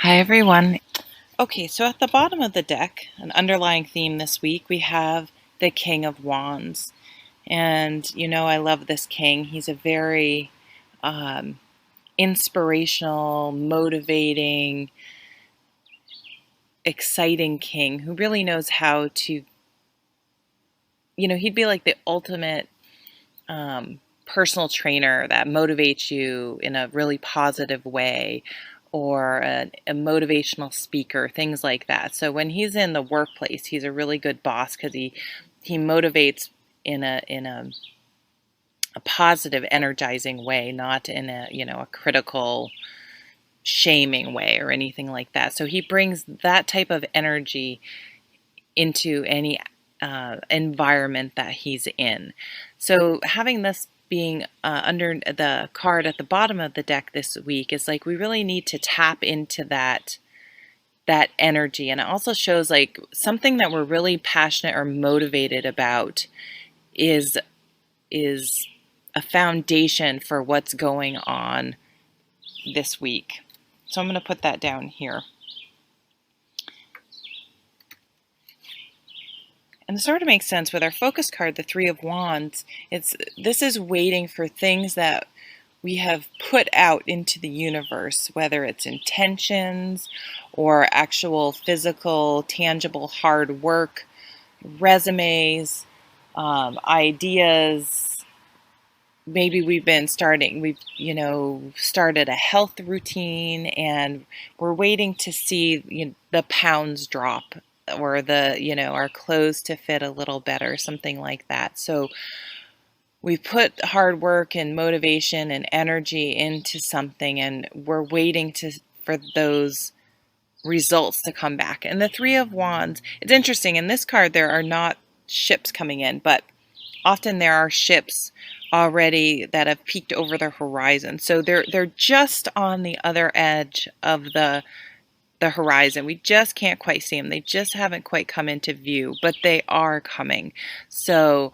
Hi everyone. Okay, so at the bottom of the deck, an underlying theme this week, we have the King of Wands. And I love this king. He's a very um, inspirational, motivating, exciting king who really knows how to, he'd be like the ultimate personal trainer that motivates you in a really positive way, or a motivational speaker, things like that. So when he's in the workplace, he's a really good boss because he motivates in a positive, energizing way, not in a critical, shaming way or anything like that. So he brings that type of energy into any environment that he's in. So having this being under the card at the bottom of the deck this week is like we really need to tap into that energy, and it also shows like something that we're really passionate or motivated about is is a foundation for what's going on this week. So I'm going to put that down here. And this sort of makes sense with our focus card, the Three of Wands. This is waiting for things that we have put out into the universe, whether it's intentions or actual physical, tangible hard work, resumes, ideas. Maybe we've started a health routine and we're waiting to see the pounds drop, or our clothes to fit a little better, something like that. So we put hard work and motivation and energy into something, and we're waiting for those results to come back. And the Three of Wands, it's interesting. In this card, there are not ships coming in, but often there are ships already that have peeked over the horizon. So they're just on the other edge of the horizon. We just can't quite see them. They just haven't quite come into view, but they are coming. So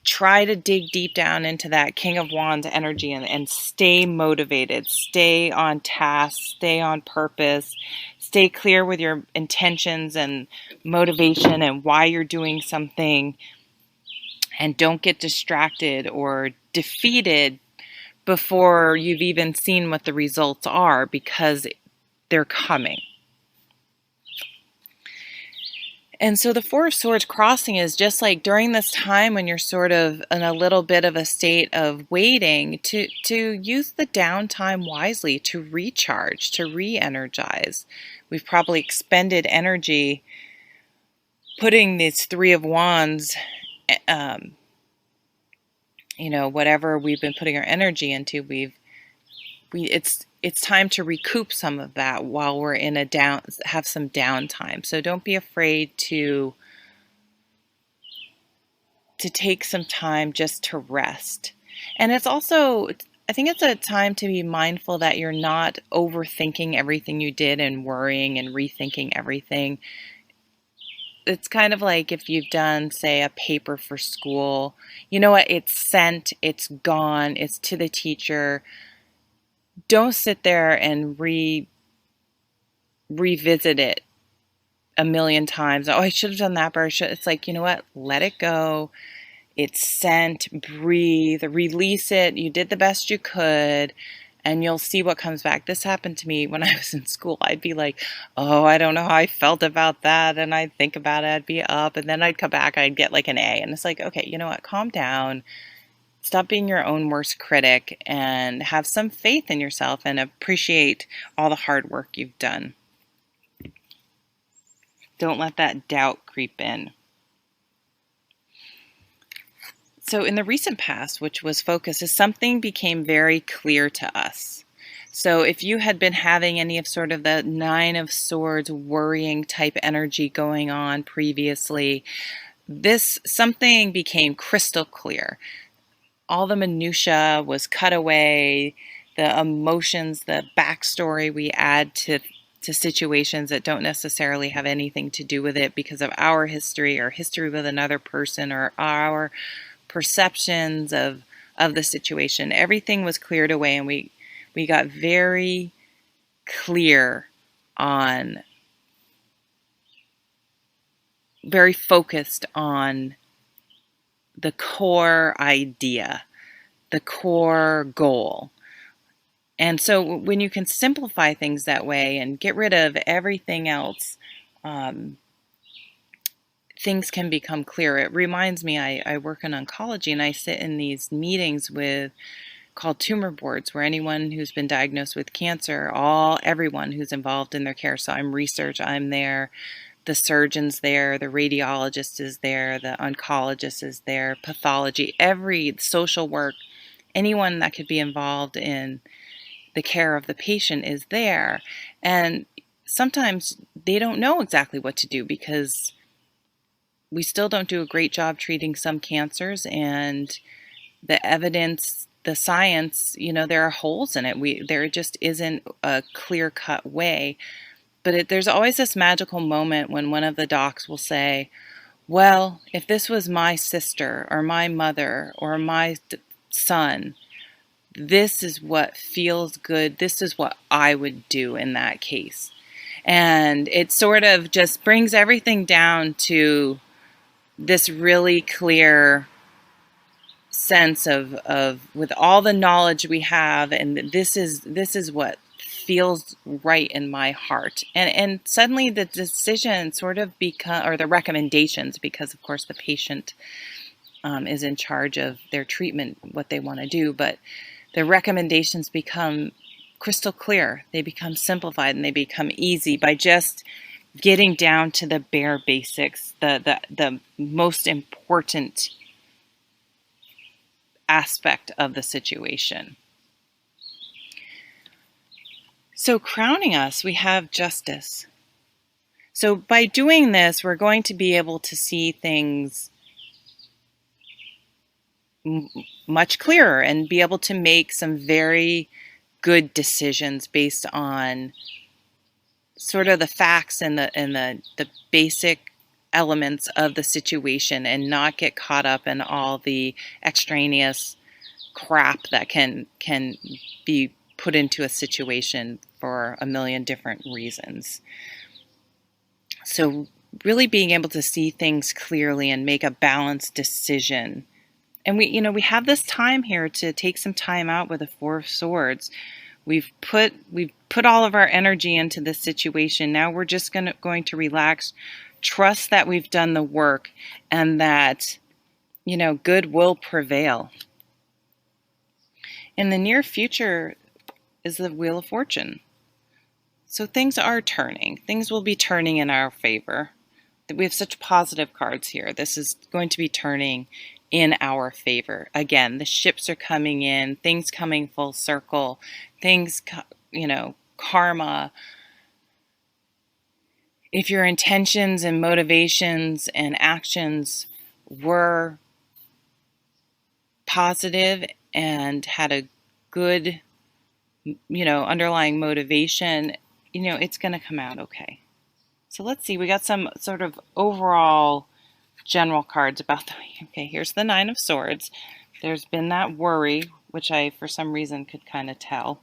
try to dig deep down into that King of Wands energy, and stay motivated, stay on task, stay on purpose, stay clear with your intentions and motivation and why you're doing something, and don't get distracted or defeated before you've even seen what the results are, because they're coming. And so the Four of Swords crossing is just like during this time when you're sort of in a little bit of a state of waiting, to use the downtime wisely, to recharge, to re-energize. We've probably expended energy putting these Three of Wands, whatever we've been putting our energy into, it's time to recoup some of that while we're in have some downtime. So don't be afraid to take some time just to rest. And it's also, I think it's a time to be mindful that you're not overthinking everything you did and worrying and rethinking everything. It's kind of like if you've done, say, a paper for school, you know what? It's sent, it's gone, it's to the teacher. Don't sit there and revisit it a million times. Oh, I should have done that, but it's like, you know what? Let it go. It's sent, breathe, release it. You did the best you could, and you'll see what comes back. This happened to me when I was in school. I'd be like, oh, I don't know how I felt about that. And I'd think about it. I'd be up, and then I'd come back. I'd get like an A. And it's like, okay, you know what? Calm down. Stop being your own worst critic and have some faith in yourself and appreciate all the hard work you've done. Don't let that doubt creep in. So in the recent past, which was focus, is something became very clear to us. So if you had been having any of sort of the Nine of Swords worrying type energy going on previously, this something became crystal clear. All the minutia was cut away, the emotions, the backstory we add to situations that don't necessarily have anything to do with it because of our history or history with another person or our perceptions of the situation. Everything was cleared away, and we got very clear on, very focused on the core idea, the core goal. And so when you can simplify things that way and get rid of everything else, things can become clear. It reminds me, I work in oncology, and I sit in these meetings with called tumor boards, where anyone who's been diagnosed with cancer, everyone who's involved in their care. So I'm research, I'm there, the surgeon's there, the radiologist is there, the oncologist is there, pathology, every social work, anyone that could be involved in the care of the patient is there. And sometimes they don't know exactly what to do, because we still don't do a great job treating some cancers, and the evidence, the science, there are holes in it. There just isn't a clear-cut way. But there's always this magical moment when one of the docs will say, well, if this was my sister or my mother or my son, this is what feels good. This is what I would do in that case. And it sort of just brings everything down to this really clear sense of with all the knowledge we have, and this is what feels right in my heart. And suddenly the decision sort of or the recommendations, because of course the patient is in charge of their treatment, what they want to do, but the recommendations become crystal clear. They become simplified, and they become easy by just getting down to the bare basics, the most important aspect of the situation. So crowning us, we have justice. So by doing this, we're going to be able to see things much clearer and be able to make some very good decisions based on sort of the facts and the basic elements of the situation, and not get caught up in all the extraneous crap that can be put into a situation for a million different reasons. So really being able to see things clearly and make a balanced decision. And we have this time here to take some time out with the Four of Swords. We've put all of our energy into this situation. Now we're just going to relax, trust that we've done the work, and that good will prevail. In the near future is the Wheel of Fortune. So things are turning. Things will be turning in our favor. We have such positive cards here. This is going to be turning in our favor. Again, the ships are coming in, things coming full circle, things, karma. If your intentions and motivations and actions were positive and had a good, underlying motivation, it's going to come out okay. So let's see, we got some sort of overall general cards about the week. Okay, here's the Nine of Swords. There's been that worry, which I, for some reason, could kind of tell.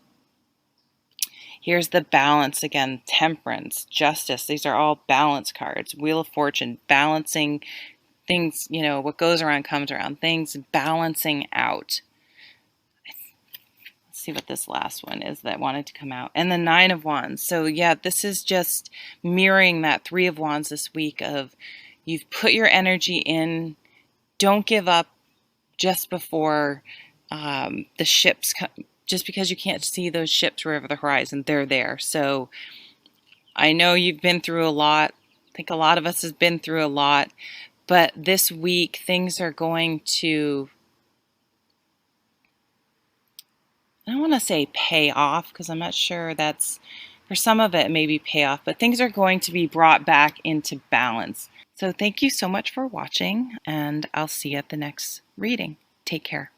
Here's the Balance again, Temperance, Justice. These are all balance cards. Wheel of Fortune, balancing things, what goes around comes around. Things balancing out. Let's see what this last one is that wanted to come out. And the Nine of Wands. So yeah, this is just mirroring that Three of Wands this week of you've put your energy in. Don't give up just before the ships come. Just because you can't see those ships over the horizon, they're there. So I know you've been through a lot. I think a lot of us have been through a lot. But this week, things are going to, I don't want to say pay off, because I'm not sure that's, for some of it, maybe pay off. But things are going to be brought back into balance. So thank you so much for watching, and I'll see you at the next reading. Take care.